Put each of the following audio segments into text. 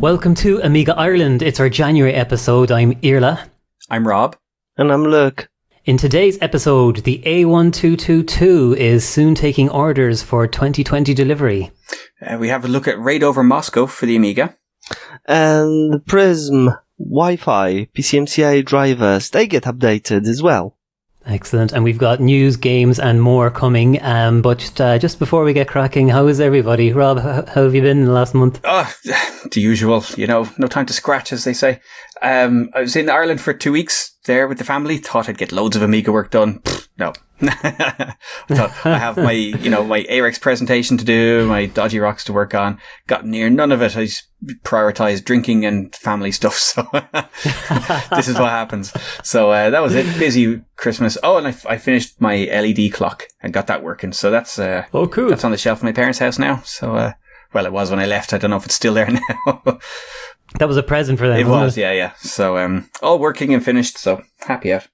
Welcome to Amiga Ireland. It's our January episode. I'm Irla. I'm Rob. And I'm Luke. In today's episode, the A1222 is soon taking orders for 2020 delivery. We have a look at Raid Over Moscow for the Amiga. And the Prism Wi-Fi PCMCI drivers, they get updated as well. Excellent. And we've got news, games and more coming. But just before we get cracking, how is everybody? Rob, how have you been in the last month? Oh, the usual, no time to scratch, as they say. I was in Ireland for 2 weeks there with the family. Thought I'd get loads of Amiga work done. No. I thought I have my AREX presentation to do, my Dodgy Rocks to work on. Got near none of it. I prioritised drinking and family stuff. So this is what happens. So that was it. Busy Christmas. Oh, and I finished my LED clock and got that working. So that's cool. That's on the shelf in my parents' house now. So well, it was when I left. I don't know if it's still there now. That was a present for them. It was, yeah. So all working and finished. So happy out.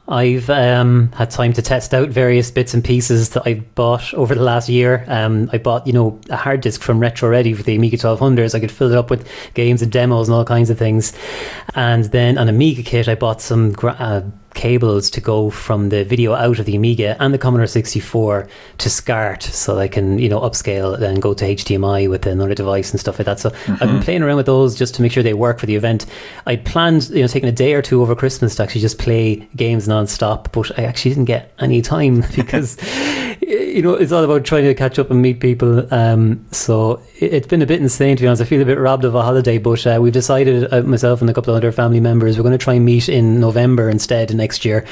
I've had time to test out various bits and pieces that I bought over the last year. I bought, a hard disk from Retro Ready for the Amiga 1200s. I could fill it up with games and demos and all kinds of things. And then on Amiga kit, I bought some cables to go from the video out of the Amiga and the Commodore 64 to SCART, so I can upscale and go to HDMI with another device and stuff like that. So I've been playing around with those just to make sure they work for the event. I planned taking a day or two over Christmas to actually just play games non-stop, but I actually didn't get any time because it's all about trying to catch up and meet people. So it's been a bit insane, to be honest. I feel a bit robbed of a holiday, but we've decided, myself and a couple of other family members, we're going to try and meet in November instead next year,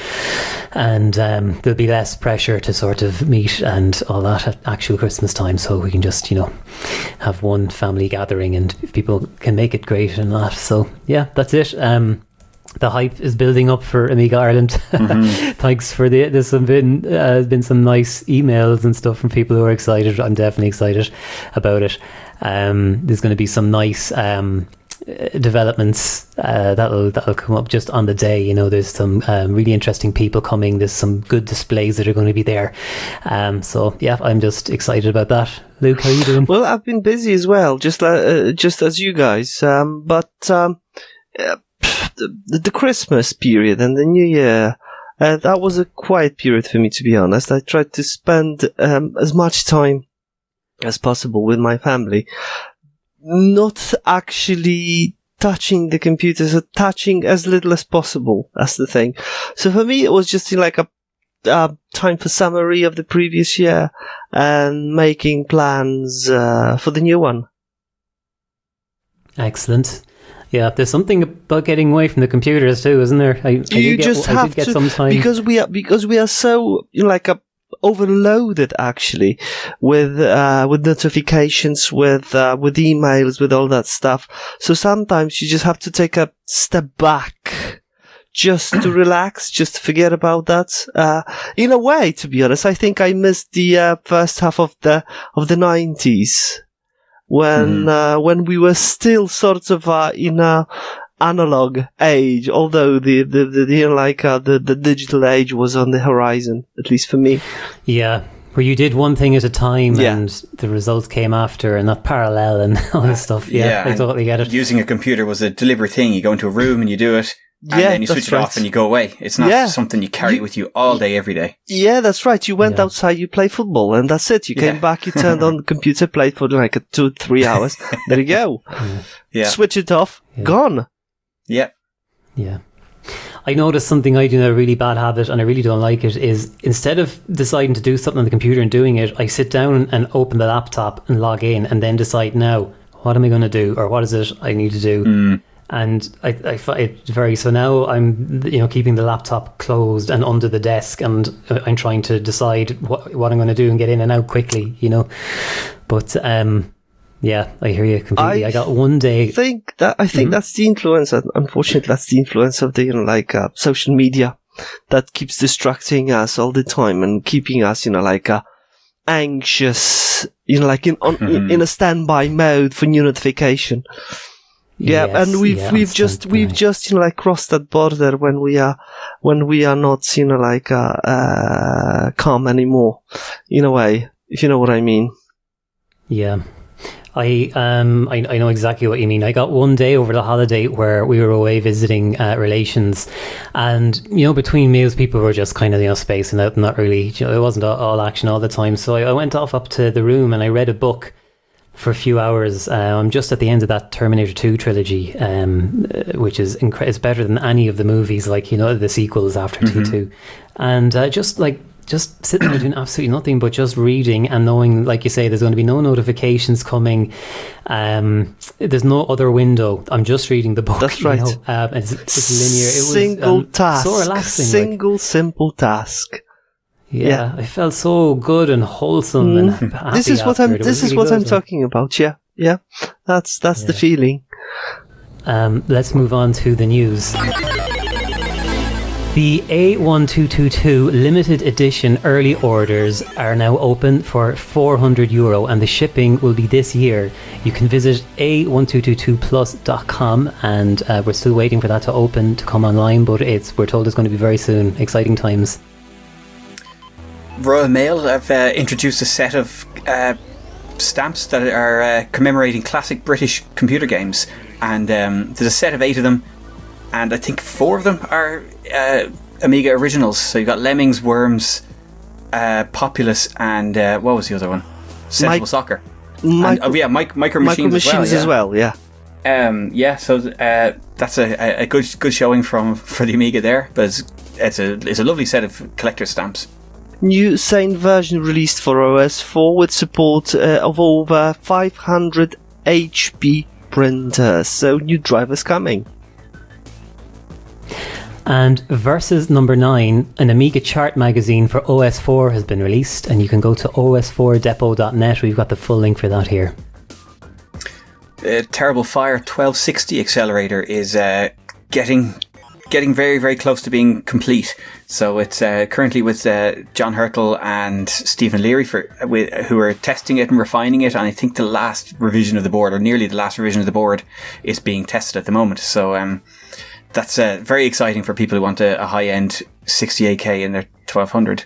and there'll be less pressure to sort of meet and all that at actual Christmas time, so we can just have one family gathering, and if people can make it, great, and that. So yeah, that's it. The hype is building up for Amiga Ireland. Thanks for there's been some nice emails and stuff from people who are excited. I'm definitely excited about it. There's going to be some nice developments that'll come up just on the day. There's some really interesting people coming. There's some good displays that are going to be there. So yeah, I'm just excited about that. Luke, how are you doing? Well, I've been busy as well, just as you guys. The Christmas period and the New Year, that was a quiet period for me, to be honest. I tried to spend as much time as possible with my family, not actually touching the computers, or touching as little as possible. That's the thing. So for me, it was just like a time for summary of the previous year and making plans for the new one. Excellent. Yeah, there's something about getting away from the computers too, isn't there? I did get some time because we are so overloaded actually with notifications, with emails, with all that stuff. So sometimes you just have to take a step back, just to relax, just to forget about that. In a way, to be honest, I think I missed the first half of the 90s. When we were still sort of in a analog age, although the digital age was on the horizon, at least for me. Yeah, where you did one thing at a time, and the results came after, and not parallel and all this stuff. Yeah, I totally get it. Using a computer was a deliberate thing. You go into a room and you do it. And then you switch it off and you go away. It's not something you carry with you all day, every day. Yeah, that's right. You went outside, you played football, and that's it. You came back, you turned on the computer, played for 2-3 hours. There you go. Yeah. Switch it off, gone. Yeah. Yeah. I noticed something I do in a really bad habit, and I really don't like it, is instead of deciding to do something on the computer and doing it, I sit down and open the laptop and log in and then decide, now, what am I going to do? Or what is it I need to do? And I find it very, so now I'm keeping the laptop closed and under the desk, and I'm trying to decide what I'm going to do and get in and out quickly, but yeah, I hear you completely. I got one day. I think that's the influence. Unfortunately, that's the influence of the social media that keeps distracting us all the time and keeping us anxious, in a standby mode for new notification. Yeah, yes, and we've just crossed that border when we are not calm anymore, in a way, if you know what I mean. Yeah. I know exactly what you mean. I got one day over the holiday where we were away visiting relations, and between meals people were just kind of spacing out, not really. It wasn't all action all the time. So I went off up to the room and I read a book for a few hours. I'm just at the end of that Terminator 2 trilogy, which is it's better than any of the movies, like the sequels after T2, and just sitting there doing absolutely nothing but just reading and knowing, like you say, there's going to be no notifications coming. There's no other window. I'm just reading the book. That's right. It's linear. It was single task. So relaxing. Simple task. Yeah, I felt so good and wholesome and happy. This is what I'm talking about. Yeah. That's the feeling. Let's move on to the news. The A1222 limited edition early orders are now open for €400 and the shipping will be this year. You can visit A1222plus.com and we're still waiting for that to open, to come online, but we're told it's going to be very soon. Exciting times. Royal Mail have introduced a set of stamps that are commemorating classic British computer games, and there's a set of 8 of them, and I think 4 of them are Amiga originals. So you've got Lemmings, Worms, Populous, and what was the other one? Sensible Soccer. Micro Machines as well. Yeah. So that's a good showing for the Amiga there, but it's a lovely set of collector stamps. New Sane version released for OS4 with support of over 500 HP printers. So new drivers coming. And Versus number 9, an Amiga chart magazine for OS4 has been released, and you can go to os4depot.net. We've got the full link for that here. Terrible Fire 1260 accelerator is getting very, very close to being complete. So it's currently with John Hertel and Stephen Leary who are testing it and refining it. And I think the last revision of the board, or nearly the last revision of the board, is being tested at the moment. So that's very exciting for people who want a high-end 68K in their 1200.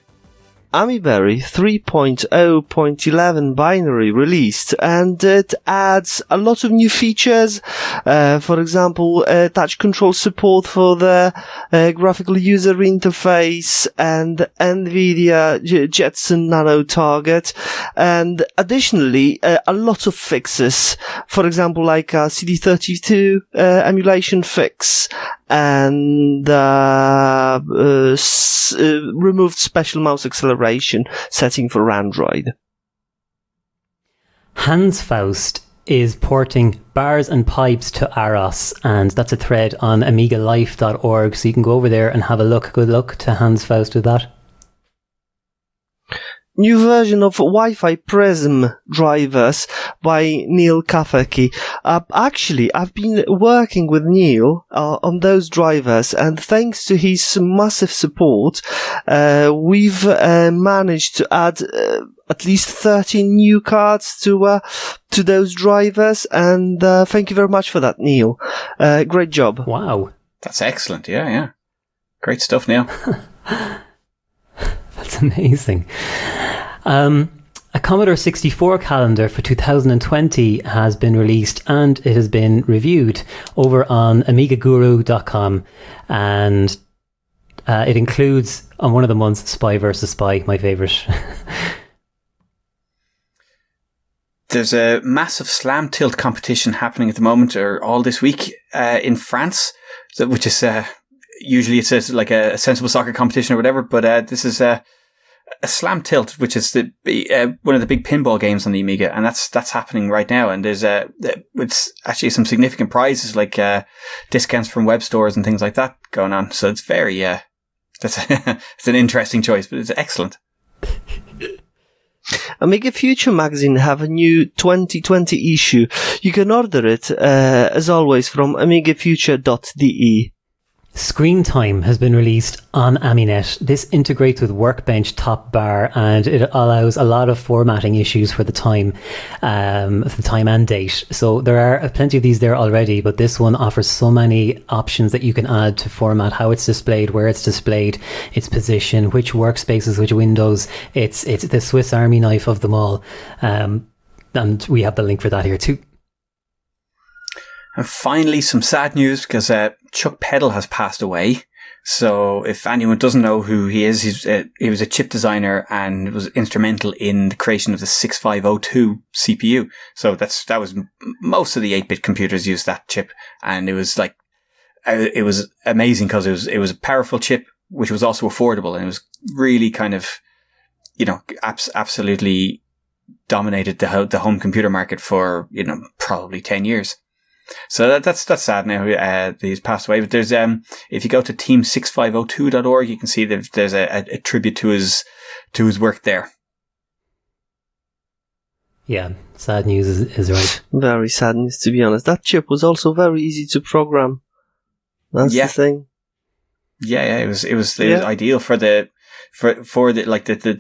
Amiberry 3.0.11 binary released, and it adds a lot of new features. For example, touch control support for the graphical user interface and NVIDIA Jetson Nano Target, and additionally a lot of fixes. For example, like a CD32 emulation fix, and removed special mouse acceleration setting for Android. Hansfaust is porting Bars and Pipes to Aros, and that's a thread on amigalife.org, so you can go over there and have a look. Good luck to Hansfaust with that. New version of Wi-Fi Prism drivers by Neil Kafeki. Actually, I've been working with Neil on those drivers, and thanks to his massive support, we've managed to add at least 13 new cards to those drivers, and thank you very much for that, Neil. Great job. Wow. That's excellent. Yeah. Great stuff, Neil. That's amazing. A Commodore 64 calendar for 2020 has been released, and it has been reviewed over on amigaguru.com, and it includes, on one of the months, Spy vs. Spy, my favourite. There's a massive slam tilt competition happening at the moment, or all this week, in France, which is usually it says like a sensible soccer competition or whatever, but this is a slam tilt, which is one of the big pinball games on the Amiga, and that's happening right now. And there's it's actually some significant prizes, like discounts from web stores and things like that going on. So it's very it's an interesting choice, but it's excellent. Amiga Future magazine have a new 2020 issue. You can order it as always from amigafuture.de. Screen Time has been released on Aminet. This integrates with Workbench Top Bar, and it allows a lot of formatting issues for the time and date. So there are plenty of these there already, but this one offers so many options that you can add to format how it's displayed, where it's displayed, its position, which workspaces, which windows. It's the Swiss Army knife of them all. and we have the link for that here too. And finally, some sad news because Chuck Peddle has passed away. So if anyone doesn't know who he is, he was a chip designer and was instrumental in the creation of the 6502 CPU. So that was most of the 8-bit computers used that chip, and it was amazing because it was a powerful chip which was also affordable, and it was really kind of, absolutely dominated the home computer market for probably 10 years. So that's sad now that he's passed away. But there's if you go to team6502.org, you can see that there's a tribute to his work there. Yeah, sad news is right. Very sad news, to be honest. That chip was also very easy to program. That's the thing. Yeah, it was ideal for the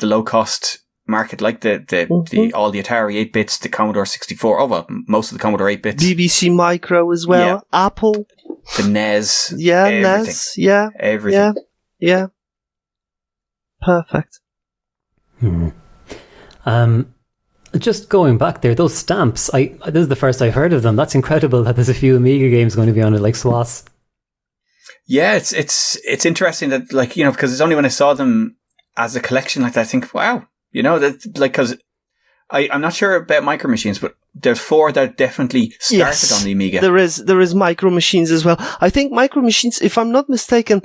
low cost market, like the all the Atari 8-bits, the Commodore 64. Oh well, most of the Commodore 8-bits. BBC Micro as well. Yeah. Apple. The NES. Yeah, everything. NES. Yeah. Everything. Yeah. Perfect. Just going back there, those stamps. This is the first I've heard of them. That's incredible that there's a few Amiga games going to be on it, like SWAS. Yeah, it's interesting that because it's only when I saw them as a collection like that I think, wow. Because I'm not sure about Micro Machines, but there's 4 that definitely started on the Amiga. There is Micro Machines as well. I think Micro Machines, if I'm not mistaken,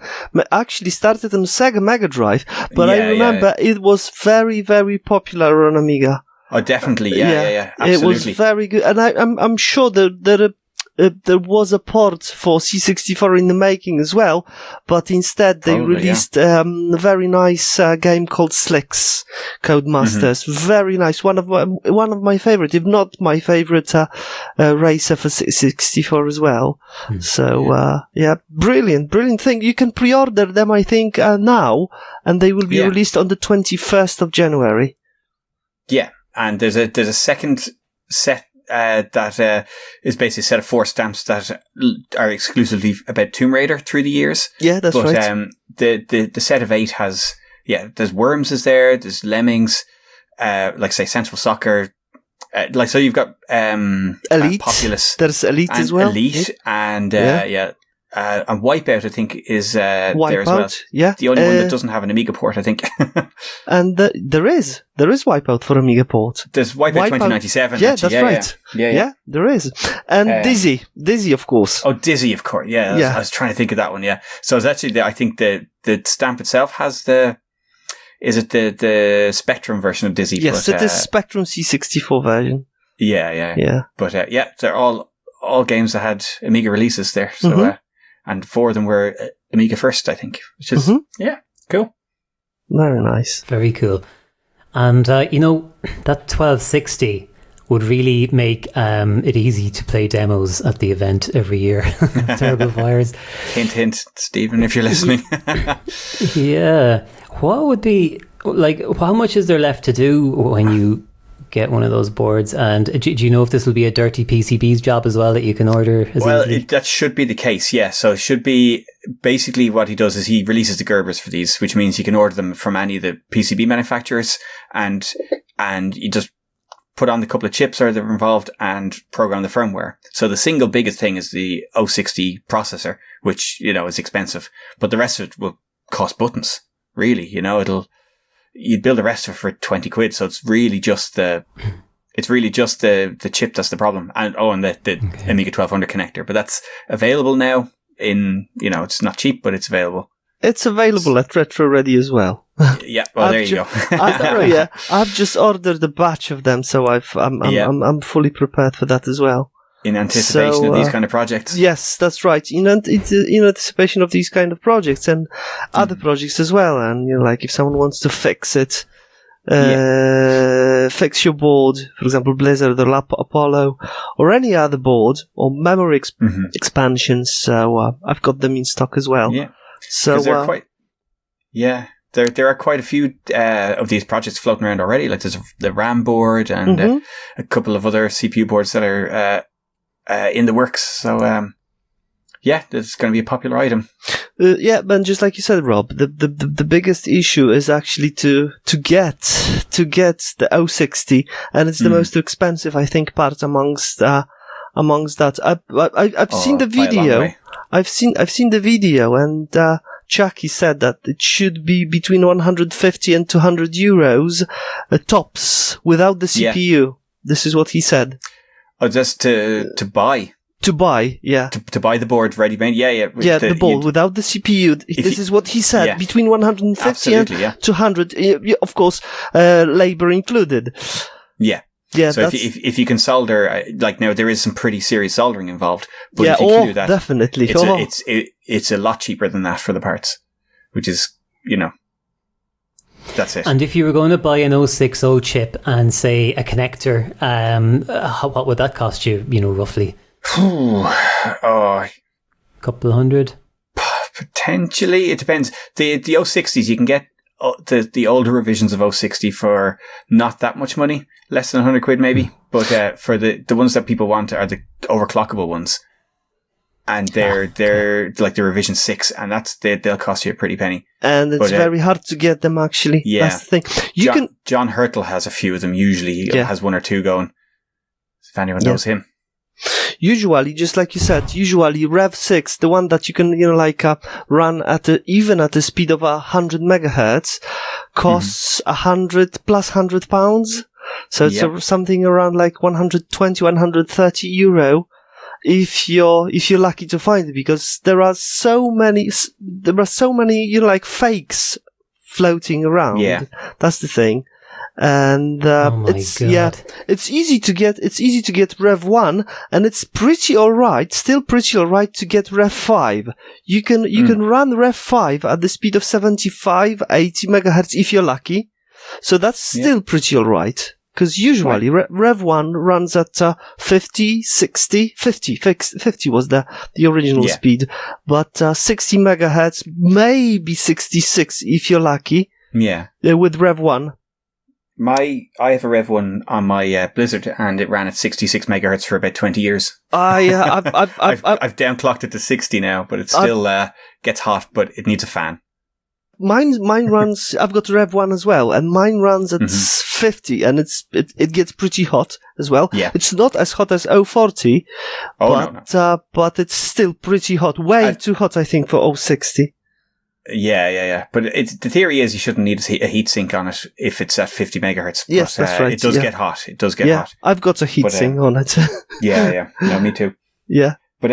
actually started on Sega Mega Drive, but I remember it was very, very popular on Amiga. Oh, definitely, yeah, absolutely. It was very good, and I'm sure that there was a port for C64 in the making as well, but instead they released a very nice game called Slicks Codemasters. Mm-hmm. Very nice. One of my favorite, if not my favorite, racer for C64 as well. Mm-hmm. So brilliant thing. You can pre-order them, I think, now, and they will be released on the 21st of January. Yeah, and there's a second set. That is basically a set of 4 stamps that are exclusively about Tomb Raider through the years. Yeah, that's right. The set of 8 has, there's Worms is there's Lemmings, like say Sensible Soccer, so you've got Elite. Populous. There's Elite as well. Elite and and Wipeout, I think, is there as well. Yeah, the only one that doesn't have an Amiga port, I think. And there is Wipeout for Amiga port. There's Wipeout 2097. Yeah, that's right. Yeah, there is. And Dizzy, of course. Oh, Dizzy, of course. Yeah, I was trying to think of that one. Yeah, so it's actually I think the stamp itself has the Spectrum version of Dizzy? Yes, it is Spectrum C64 version. Yeah. But they're all games that had Amiga releases there. So. And 4 of them were Amiga first, I think, which is, cool. Very nice. Very cool. And, that 1260 would really make it easy to play demos at the event every year. Terrible fires. Hint, hint, Stephen, if you're listening. Yeah. What would be, how much is there left to do when you get one of those boards? And do you know if this will be a dirty PCBs job as well that you can order as easily? That should be the case, yeah. So it should be, basically what he does is he releases the Gerbers for these, which means you can order them from any of the PCB manufacturers, and you just put on the couple of chips that are involved and program the firmware. So the single biggest thing is the 060 processor, which, is expensive, but the rest of it will cost buttons, really. You'd build the rest of it for 20 quid. So it's really just the chip that's the problem. And the Amiga 1200 connector, but that's available now it's not cheap, but it's available. It's available at Retro Ready as well. Yeah. Well, there you go. I've just ordered a batch of them. So I'm fully prepared for that as well. In anticipation of these kind of projects. Yes, that's right. In anticipation of these kind of projects and other projects as well. And if someone wants to fix it, fix your board, for example, Blizzard or Apollo, or any other board, or memory expansions. So I've got them in stock as well. Yeah. So they're quite. Yeah. There are quite a few of these projects floating around already. Like there's the RAM board and a couple of other CPU boards that are in the works. So, it's going to be a popular item. But just like you said, Rob, the biggest issue is actually to get the 060, and it's the most expensive, I think, part amongst that. I've seen the video. I've seen the video, and Chucky said that it should be between 150 and 200 euros tops without the CPU. Yeah. This is what he said. Oh, just to buy. To buy, yeah. To buy the board ready-made, yeah. Yeah, the board without the CPU. This is what he said, between 150 and 200. Of course, labor included. Yeah. Yeah, so if you can solder, like now there is some pretty serious soldering involved, but if you can do that, definitely. It's a lot cheaper than that for the parts, which is, that's it. And if you were going to buy an 060 chip and say a connector, what would that cost you, roughly? A couple of hundred? Potentially. It depends. The 060s, you can get the older revisions of 060 for not that much money, less than 100 quid maybe. But for the ones that people want are the overclockable ones. And they're like the revision 6, and they'll cost you a pretty penny. And it's very hard to get them, actually. Yeah. That's the thing. John Hurtle has a few of them, usually. He has one or two going. If anyone knows him. Usually, just like you said, Rev 6, the one that you can, run even at the speed of 100 megahertz, costs 100 plus £100. So it's something around like 120, 130 euro. If you're lucky to find it, because there are so many, fakes floating around. Yeah. That's the thing. And it's easy to get Rev 1, and it's still pretty alright to get Rev 5. You can run Rev 5 at the speed of 75, 80 megahertz if you're lucky. So that's still pretty alright. Because usually Rev 1 runs at 50, 60, 50 was the original speed. But 60 megahertz, maybe 66 if you're lucky. Yeah. With Rev 1. I have a Rev 1 on my Blizzard, and it ran at 66 megahertz for about 20 years. I've downclocked it to 60 now, but it still gets hot, but it needs a fan. Mine runs, I've got Rev 1 as well, and mine runs at 50, and it gets pretty hot as well. Yeah. It's not as hot as 040, but it's still pretty hot. Way too hot, I think, for 060. Yeah. But the theory is you shouldn't need a heat sink on it if it's at 50 megahertz. Yes, but, that's right. It does get hot. It does get hot. I've got a heat sink on it. Yeah. No, me too. Yeah. But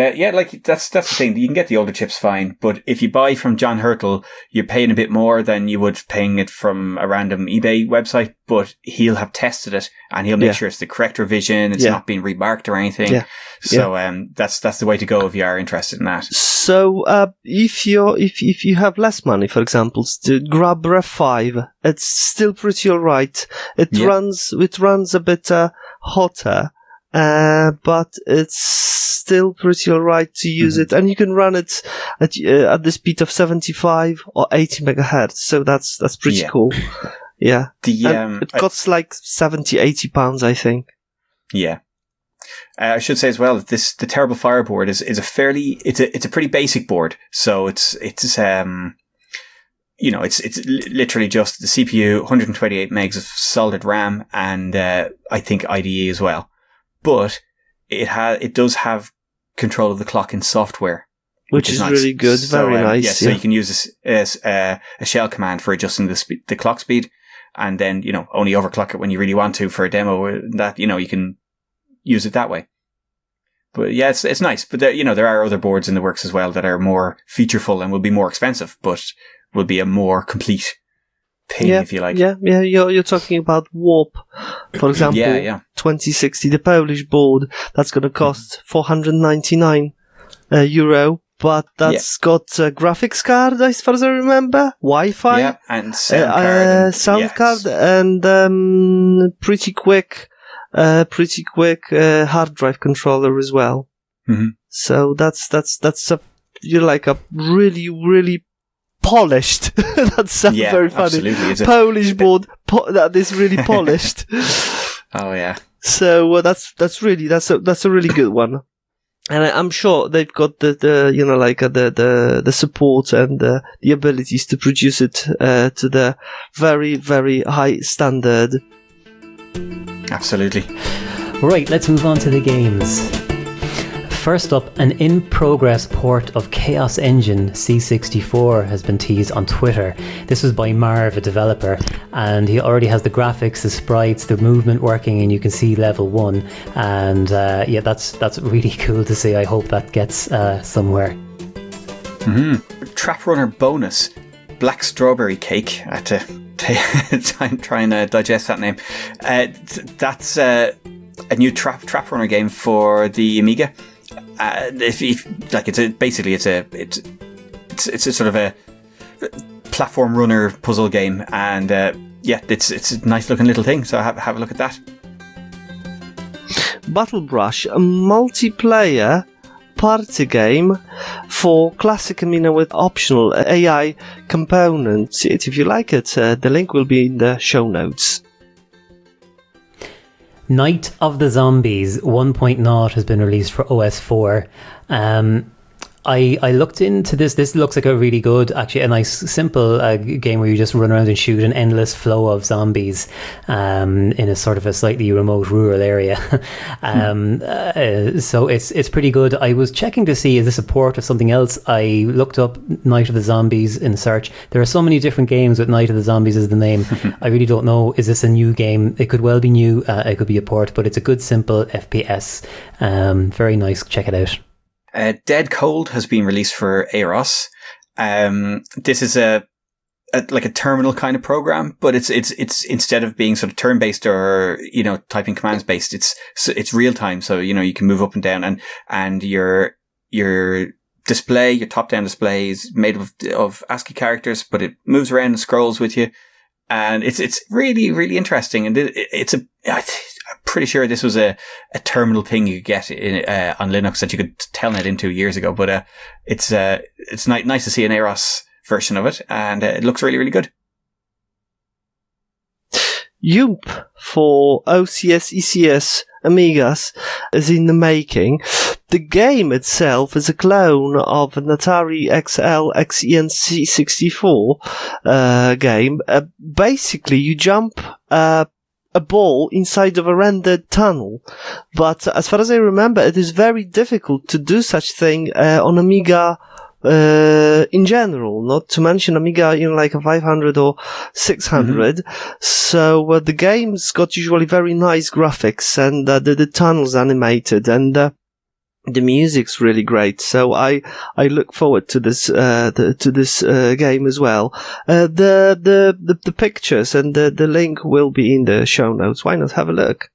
that's the thing. You can get the older chips fine, but if you buy from John Hurtle, you're paying a bit more than you would paying it from a random eBay website, but he'll have tested it and he'll make sure it's the correct revision, it's not been remarked or anything. Yeah. So that's the way to go if you are interested in that. So if you have less money, for example, to grab Rev 5, it's still pretty alright. It runs a bit hotter. But it's still pretty alright to use it, and you can run it at the speed of 75 or 80 megahertz. So that's pretty cool. Yeah. It costs like 70, 80 pounds, I think. Yeah. I should say as well that the Terrible Fireboard is a pretty basic board. So it's literally just the CPU, 128 megs of solid RAM, and I think IDE as well. But it does have control of the clock in software, which is nice. Really good. Very nice. So you can use this as a shell command for adjusting the clock speed, and then only overclock it when you really want to for a demo. That you can use it that way. But yeah, it's nice. But there are other boards in the works as well that are more featureful and will be more expensive, but will be a more complete thing, if you like. Yeah. You're talking about Warp, for example. 2060, the Polish board, that's going to cost 499 euro, but that's got a graphics card, as far as I remember, Wi-Fi, and sound card, and pretty quick hard drive controller as well. Mm-hmm. So that's a really, really polished. That sounds very funny. Absolutely. Polish board that is really polished. Oh yeah. So that's a really good one. And I'm sure they've got the support and the abilities to produce it to the very, very high standard. Absolutely. Right, let's move on to the games. First up, an in-progress port of Chaos Engine C64 has been teased on Twitter. This was by Marv, a developer, and he already has the graphics, the sprites, the movement working, and you can see level 1. And that's really cool to see. I hope that gets somewhere. Trap Runner bonus, Black Strawberry Cake. I had to try and digest that name. That's a new Trap Runner game for the Amiga. It's a sort of a platform runner puzzle game, and it's a nice looking little thing. So have a look at that. Battle Brush, a multiplayer party game for classic Amiga with optional AI components. If you like it, the link will be in the show notes. Night of the Zombies 1.0 has been released for OS4. I looked into this. This looks like a really good, actually, a nice, simple game where you just run around and shoot an endless flow of zombies in a sort of a slightly remote rural area. So it's pretty good. I was checking to see, is this a port of something else? I looked up Night of the Zombies in search. There are so many different games with Night of the Zombies as the name. I really don't know. Is this a new game? It could well be new. It could be a port, but it's a good, simple FPS. Very nice. Check it out. Dead Cold has been released for AROS. This is a terminal kind of program, but it's instead of being sort of turn-based or, typing commands based, it's real time. So, you can move up and down, and your display, your top-down display is made of ASCII characters, but it moves around and scrolls with you. And it's really, really interesting. And I'm pretty sure this was a terminal thing you could get on Linux that you could telnet into years ago. But it's nice to see an AROS version of it, and it looks really, really good. Yoomp for OCS, ECS, Amigas is in the making. The game itself is a clone of an Atari XL XENC64 game. Basically, you jump a ball inside of a rendered tunnel. But as far as I remember, it is very difficult to do such thing on Amiga in general, not to mention Amiga like a 500 or 600. So the game's got usually very nice graphics, and the tunnel's animated, and the music's really great. So I look forward to this game as well. The pictures and the link will be in the show notes. Why not have a look?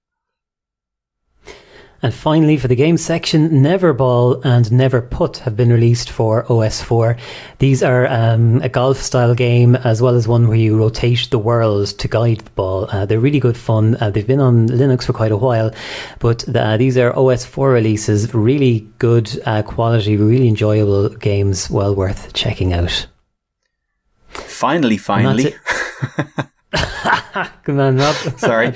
And finally, for the game section, Neverball and Never Put have been released for OS4. These are a golf-style game, as well as one where you rotate the world to guide the ball. They're really good fun. They've been on Linux for quite a while, but these are OS4 releases. Really good quality, really enjoyable games, well worth checking out. Finally. Come on, Rob. Sorry,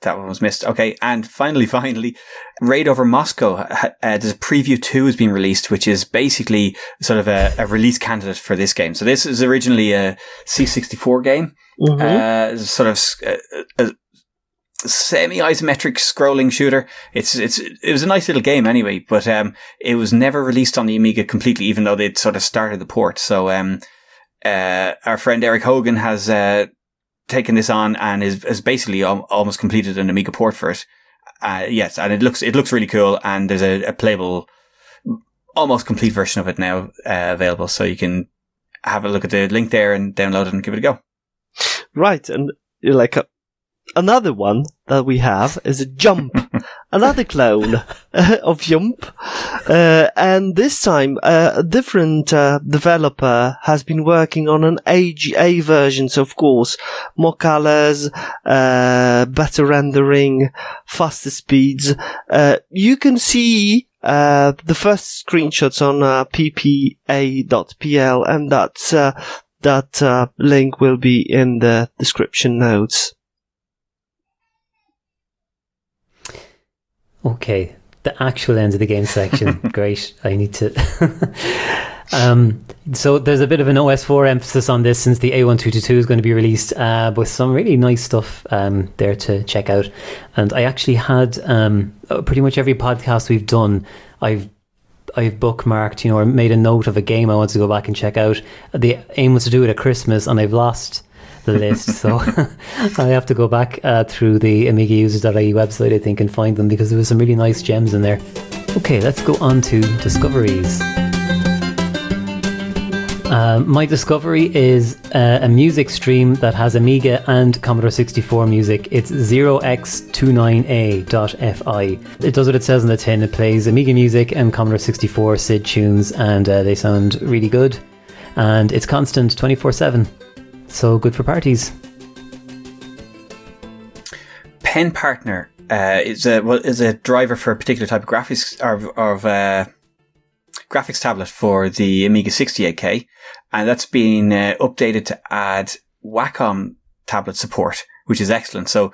that one was missed. Okay, and finally, Raid Over Moscow. There's a preview 2 has been released, which is basically sort of a release candidate for this game. So this is originally a C64 game, sort of a semi-isometric scrolling shooter. It was a nice little game anyway, but it was never released on the Amiga completely, even though they'd sort of started the port. So our friend Eric Hogan has taken this on and is basically almost completed an Amiga port for it. Yes, and it looks really cool, and there's a playable, almost complete version of it now available, so you can have a look at the link there and download it and give it a go. Right, and another one that we have is a Jump, another clone of Jump, and this time a different developer has been working on an AGA version, so of course more colors, better rendering, faster speeds. You can see the first screenshots on ppa.pl, and that link will be in the description notes. Okay, the actual end of the game section. Great. I need to... so there's a bit of an OS4 emphasis on this since the A1222 is going to be released, with some really nice stuff there to check out. And I actually had pretty much every podcast we've done, I've bookmarked, or made a note of a game I want to go back and check out. The aim was to do it at Christmas, and I've lost the list, so I have to go back through the AmigaUsers.ie website, I think, and find them, because there was some really nice gems in there. Okay, let's go on to discoveries. My discovery is a music stream that has Amiga and Commodore 64 music. It's 0x29a.fi. It does what it says on the tin. It plays Amiga music and Commodore 64 SID tunes, and they sound really good. And it's constant 24/7. So good for parties. Pen Partner is a driver for a particular type of graphics graphics tablet for the Amiga 68K, and that's been updated to add Wacom tablet support, which is excellent. So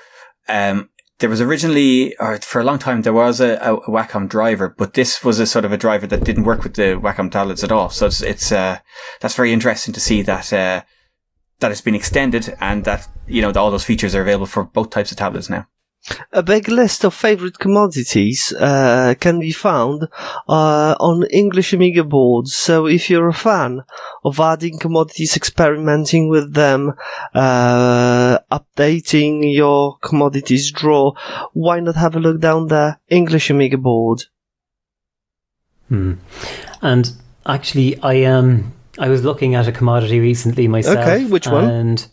there was originally, or for a long time, there was a Wacom driver, but this was a sort of a driver that didn't work with the Wacom tablets at all. So it's that's very interesting to see that it's been extended, and that all those features are available for both types of tablets now. A big list of favorite commodities can be found on English Amiga boards. So if you're a fan of adding commodities, experimenting with them, updating your commodities drawer, why not have a look down there? English Amiga board. And actually, I was looking at a commodity recently myself. Okay, which one? And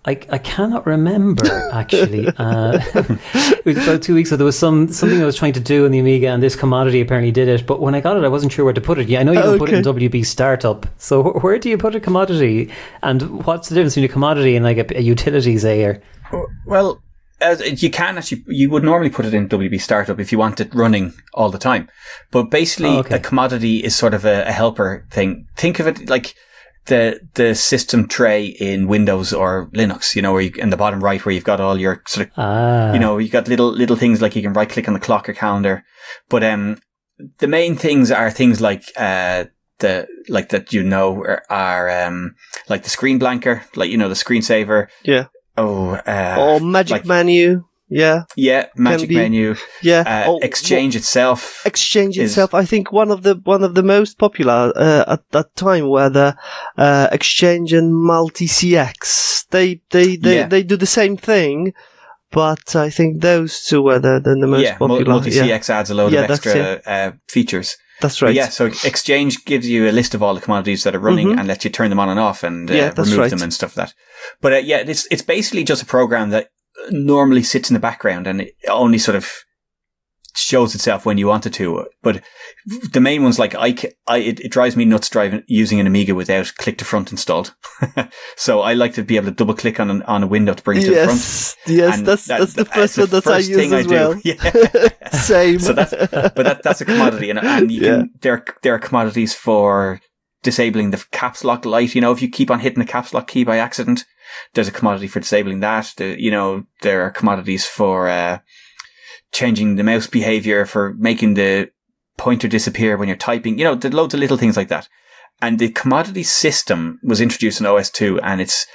I cannot remember, actually. It was about 2 weeks ago. There was something I was trying to do in the Amiga, and this commodity apparently did it. But when I got it, I wasn't sure where to put it. Yeah, I know you don't put it in WB Startup. So where do you put a commodity? And what's the difference between a commodity and like a utility, say? Or? Well, you would normally put it in WB Startup if you want it running all the time. But basically, a commodity is sort of a helper thing. Think of it like the system tray in Windows or Linux, where in the bottom right, where you've got all your sort of, you've got little things like you can right click on the clock or calendar. But, the main things are things like, are like the screen blanker, like, the screensaver. Yeah. Or magic menu. Yeah. Yeah, magic menu. Yeah. Exchange itself. Exchange itself. I think one of the most popular at that time were the Exchange and Multi CX. They do the same thing, but I think those two were the most popular. Multi CX adds a load of extra features. That's right. Yeah, so Exchange gives you a list of all the commodities that are running and lets you turn them on and off and remove them and stuff like that. But it's basically just a program that normally sits in the background, and it only sort of shows itself when you want it to. But the main ones, like it drives me nuts using an Amiga without click to front installed. So I like to be able to double click on a window to bring it to the front. Yes, that's the first one that I use as well. Yeah. Same. So that's a commodity, and you can, there are commodities for disabling the caps lock light. If you keep on hitting the caps lock key by accident, there's a commodity for disabling that. There are commodities for changing the mouse behavior, for making the pointer disappear when you're typing. There's loads of little things like that. And the commodity system was introduced in OS2, and it's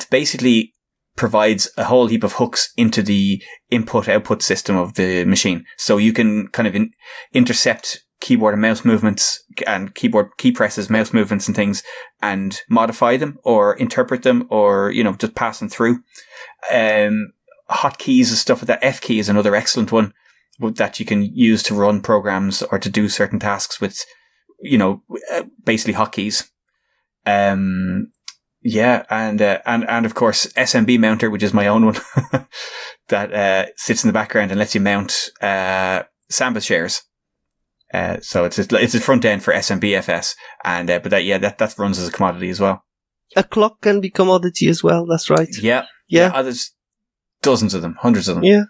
basically provides a whole heap of hooks into the input-output system of the machine. So you can kind of intercept keyboard and mouse movements and keyboard key presses, mouse movements and things, and modify them or interpret them, or, just pass them through. Hotkeys and stuff like that. F key is another excellent one that you can use to run programs or to do certain tasks with, basically hotkeys. And of course SMB mounter, which is my own one, that sits in the background and lets you mount Samba shares. So it's a front end for SMBFS, and but that runs as a commodity as well. A clock can be commodity as well. That's right. Yeah. There's dozens of them, hundreds of them. Yeah.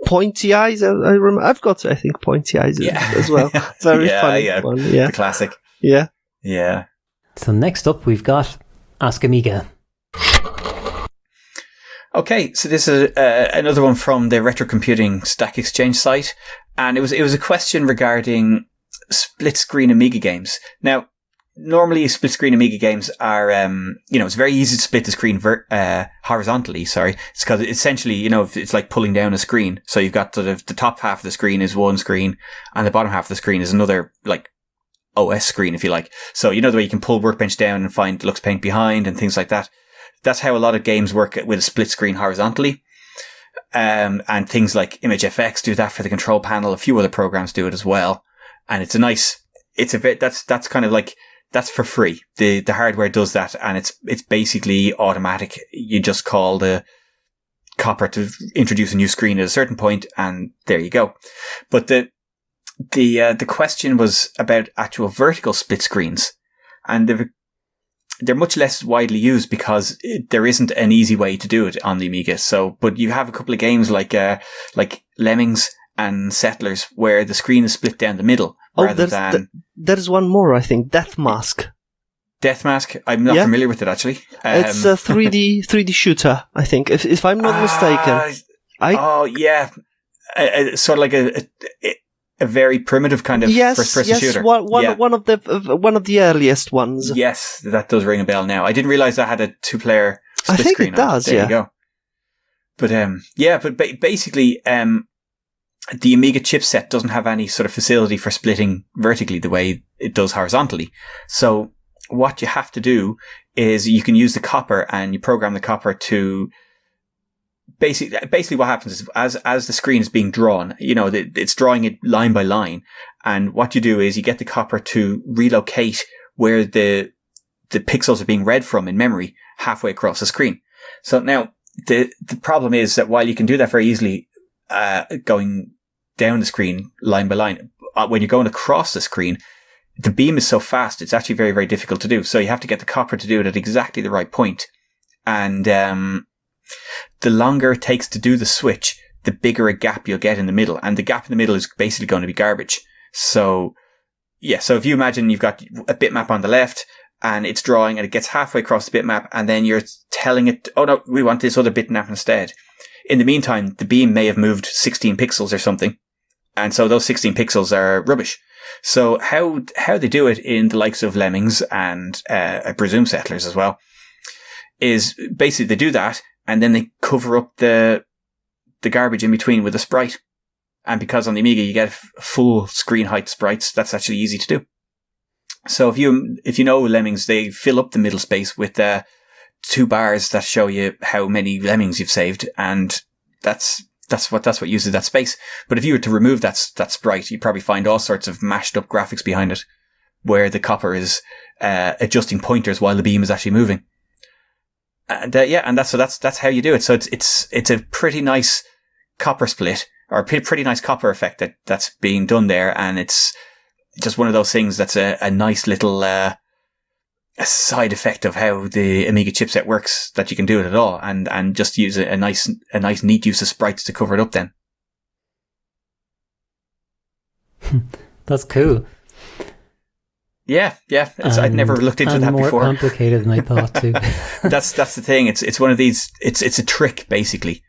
Pointy eyes. I've got, I think, pointy eyes as well. Very funny one. Yeah. The classic. Yeah. Yeah. So next up, we've got Ask Amiga. Okay, so this is another one from the Retro Computing Stack Exchange site. And it was a question regarding split screen Amiga games. Now, normally split screen Amiga games are, it's very easy to split the screen horizontally. Sorry, it's because essentially, it's like pulling down a screen. So you've got the top half of the screen is one screen, and the bottom half of the screen is another, like, OS screen, if you like. So the way you can pull Workbench down and find Lux Paint behind and things like that. That's how a lot of games work with a split screen horizontally. And things like ImageFX do that for the control panel. A few other programs do it as well. And that's kind of like, that's for free. The hardware does that, and it's basically automatic. You just call the copper to introduce a new screen at a certain point, and there you go. But the question was about actual vertical split screens, and they're much less widely used because there isn't an easy way to do it on the Amiga. So, but you have a couple of games like Lemmings and Settlers where the screen is split down the middle rather than... There's one more, I think, Death Mask. Death Mask? I'm not familiar with it, actually. It's a 3D shooter, I think, if I'm not mistaken. Oh, yeah. Sort of like a very primitive kind of first-person shooter. One of the earliest ones. Yes, that does ring a bell now. I didn't realize that had a two-player split screen. I think screen it does, there you go. But basically, the Amiga chipset doesn't have any sort of facility for splitting vertically the way it does horizontally. So what you have to do is you can use the copper, and you program the copper to basically what happens is as the screen is being drawn, it's drawing it line by line. And what you do is you get the copper to relocate where the pixels are being read from in memory halfway across the screen. So now the problem is that while you can do that very easily, going down the screen line by line, when you're going across the screen, the beam is so fast, it's actually very, very difficult to do. So you have to get the copper to do it at exactly the right point. And, the longer it takes to do the switch, the bigger a gap you'll get in the middle. And the gap in the middle is basically going to be garbage. So if you imagine you've got a bitmap on the left and it's drawing and it gets halfway across the bitmap, and then you're telling it, oh no, we want this other bitmap instead. In the meantime, the beam may have moved 16 pixels or something. And so those 16 pixels are rubbish. So how they do it in the likes of Lemmings and, I presume Settlers as well, is basically they do that, and then they cover up the garbage in between with a sprite. And because on the Amiga you get full screen height sprites, that's actually easy to do. So if you know Lemmings, they fill up the middle space with, 2 bars that show you how many lemmings you've saved, and that's what uses that space. But if you were to remove that sprite, you'd probably find all sorts of mashed up graphics behind it, where the copper is adjusting pointers while the beam is actually moving. And and that's how you do it. So it's a pretty nice copper split, or a pretty nice copper effect that's being done there, and it's just one of those things that's a nice little a side effect of how the Amiga chipset works, that you can do it at all, and just use a nice neat use of sprites to cover it up then. That's cool. Yeah. I'd never looked into that more before. More complicated than I thought too. That's the thing. It's one of these. It's a trick basically,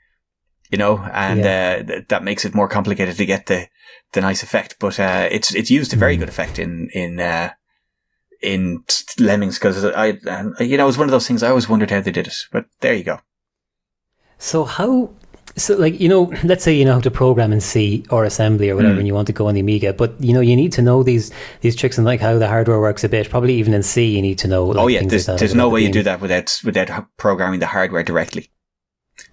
and that makes it more complicated to get the nice effect. But it's used to very good effect in Lemmings, because it was one of those things I always wondered how they did it. But there you go. So let's say you know how to program in C or assembly or whatever, and you want to go on the Amiga, but you need to know these tricks and like how the hardware works a bit. Probably even in C you need to know. There's no way you do that without programming the hardware directly.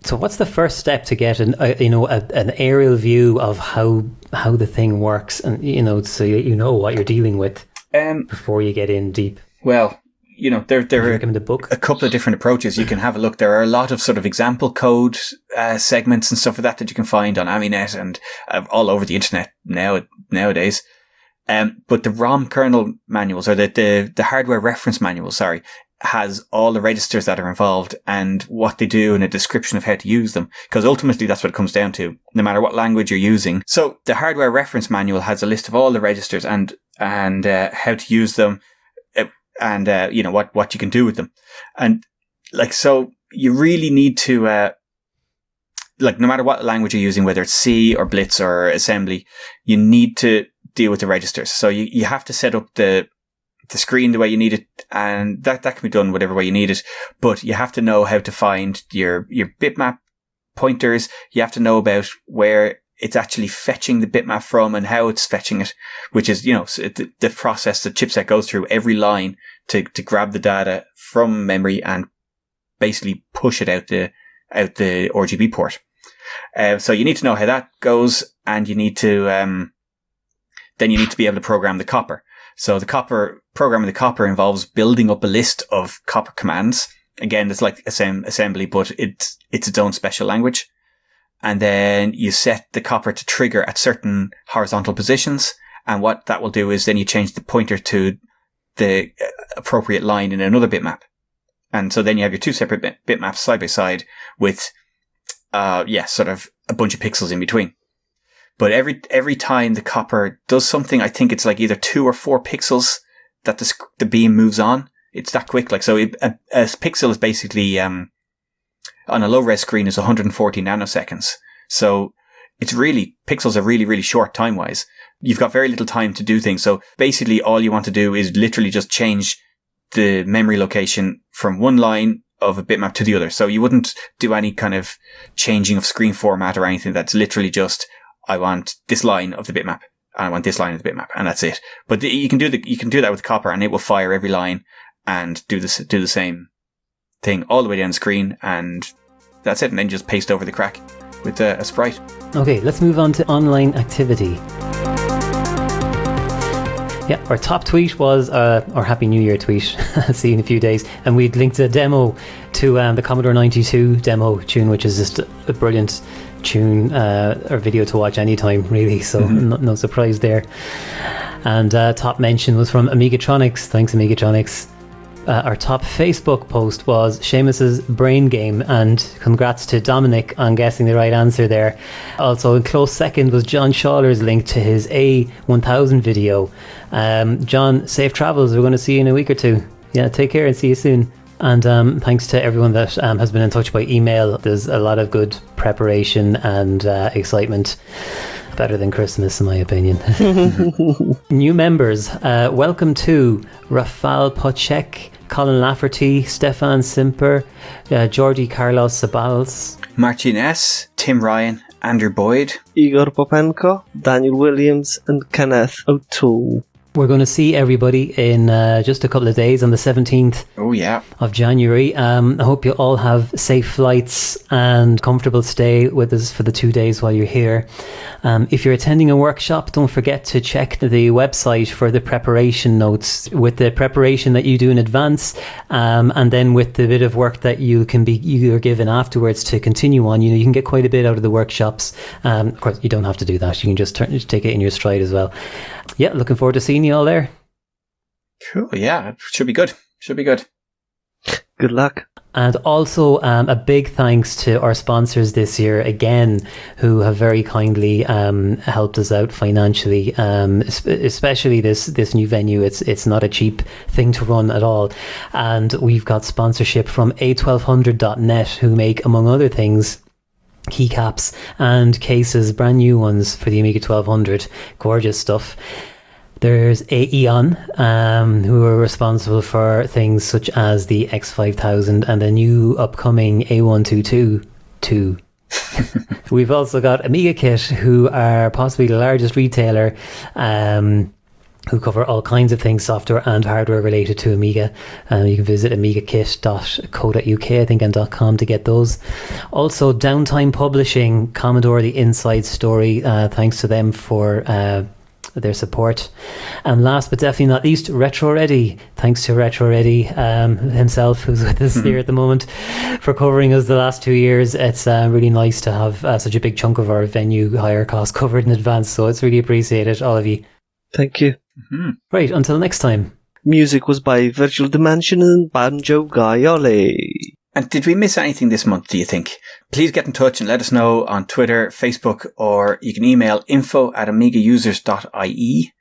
So what's the first step to get an aerial view of how the thing works, and so you know what you're dealing with before you get in deep? Well, there are the book? A couple of different approaches you can have a look. There are a lot of sort of example code segments and stuff like that you can find on Aminet and all over the internet nowadays. But the ROM kernel manuals, or the hardware reference manual, has all the registers that are involved and what they do and a description of how to use them. Because ultimately that's what it comes down to, no matter what language you're using. So the hardware reference manual has a list of all the registers and how to use them, and what you can do with them. And so you really need to like, no matter what language you're using, whether it's C or Blitz or assembly, you need to deal with the registers. So you have to set up the screen the way you need it, and that can be done whatever way you need it. But you have to know how to find your bitmap pointers. You have to know about where it's actually fetching the bitmap from and how it's fetching it, which is, the process the chipset goes through every line to grab the data from memory and basically push it out the RGB port. So you need to know how that goes, and you need to, then you need to be able to program the copper. So programming the copper involves building up a list of copper commands. Again, it's like assembly, but it's its own special language. And then you set the copper to trigger at certain horizontal positions. And what that will do is then you change the pointer to the appropriate line in another bitmap. And so then you have your two separate bitmaps side by side with, sort of a bunch of pixels in between. But every time the copper does something, I think it's like either 2 or 4 pixels that the beam moves on. It's that quick. Like, so a pixel is basically, on a low res screen is 140 nanoseconds. So pixels are really, really short time wise. You've got very little time to do things. So basically all you want to do is literally just change the memory location from one line of a bitmap to the other. So you wouldn't do any kind of changing of screen format or anything. That's literally just, I want this line of the bitmap, and I want this line of the bitmap, and that's it. But you can do that with copper, and it will fire every line and do the same thing all the way down the screen, and that's it. And then just paste over the crack with a sprite. Okay, let's move on to online activity. Yeah, our top tweet was our Happy New Year tweet. See you in a few days. And we'd linked a demo to the Commodore 92 demo tune, which is just a brilliant tune or video to watch anytime, really. So no surprise there. And top mention was from Amigatronics. Thanks, Amigatronics. Our top Facebook post was Seamus's Brain Game, and congrats to Dominic on guessing the right answer there. Also in close second was John Shawler's link to his A1000 video. John, safe travels. We're going to see you in a week or two. Yeah, take care and see you soon. And thanks to everyone that has been in touch by email. There's a lot of good preparation and excitement. Better than Christmas, in my opinion. New members, welcome to Rafal Pocek, Colin Lafferty, Stefan Simper, Georgie Carlos Sabals, Martin S., Tim Ryan, Andrew Boyd, Igor Popenko, Daniel Williams, and Kenneth O'Toole. We're going to see everybody in just a couple of days on the 17th of January. I hope you all have safe flights and comfortable stay with us for the 2 days while you're here. If you're attending a workshop, don't forget to check the website for the preparation notes with the preparation that you do in advance, and then with the bit of work that you're given afterwards to continue on. You can get quite a bit out of the workshops. Of course, you don't have to do that. You can just take it in your stride as well. Yeah, looking forward to seeing you all there. Cool, yeah. Should be good. Good luck. And also a big thanks to our sponsors this year again, who have very kindly helped us out financially, especially this new venue. It's not a cheap thing to run at all. And we've got sponsorship from A1200.net, who make, among other things, keycaps and cases, brand new ones for the Amiga 1200. Gorgeous stuff. There's Aeon, who are responsible for things such as the X5000 and the new upcoming A1222. We've also got Amiga Kit, who are possibly the largest retailer, who cover all kinds of things, software and hardware related to Amiga. You can visit amigakit.co.uk, I think, and .com to get those. Also, Downtime Publishing, Commodore, The Inside Story. Thanks to them for their support. And last but definitely not least, Retro Ready. Thanks to Retro Ready himself, who's with us here at the moment, for covering us the last 2 years. It's really nice to have such a big chunk of our venue hire costs covered in advance, so it's really appreciated, all of you. Thank you. Mm-hmm. Right, until next time. Music was by Virtual Dimension and Banjo Gaiole. And did we miss anything this month, do you think? Please get in touch and let us know on Twitter, Facebook, or you can email info@amigausers.ie.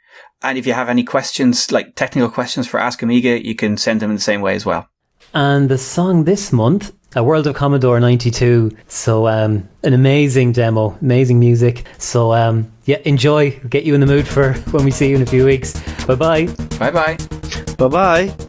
And if you have any questions, like technical questions for Ask Amiga, you can send them in the same way as well. And the song this month A World of Commodore 92. So an amazing demo, amazing music. So yeah, enjoy. Get you in the mood for when we see you in a few weeks. Bye bye. Bye bye. Bye bye.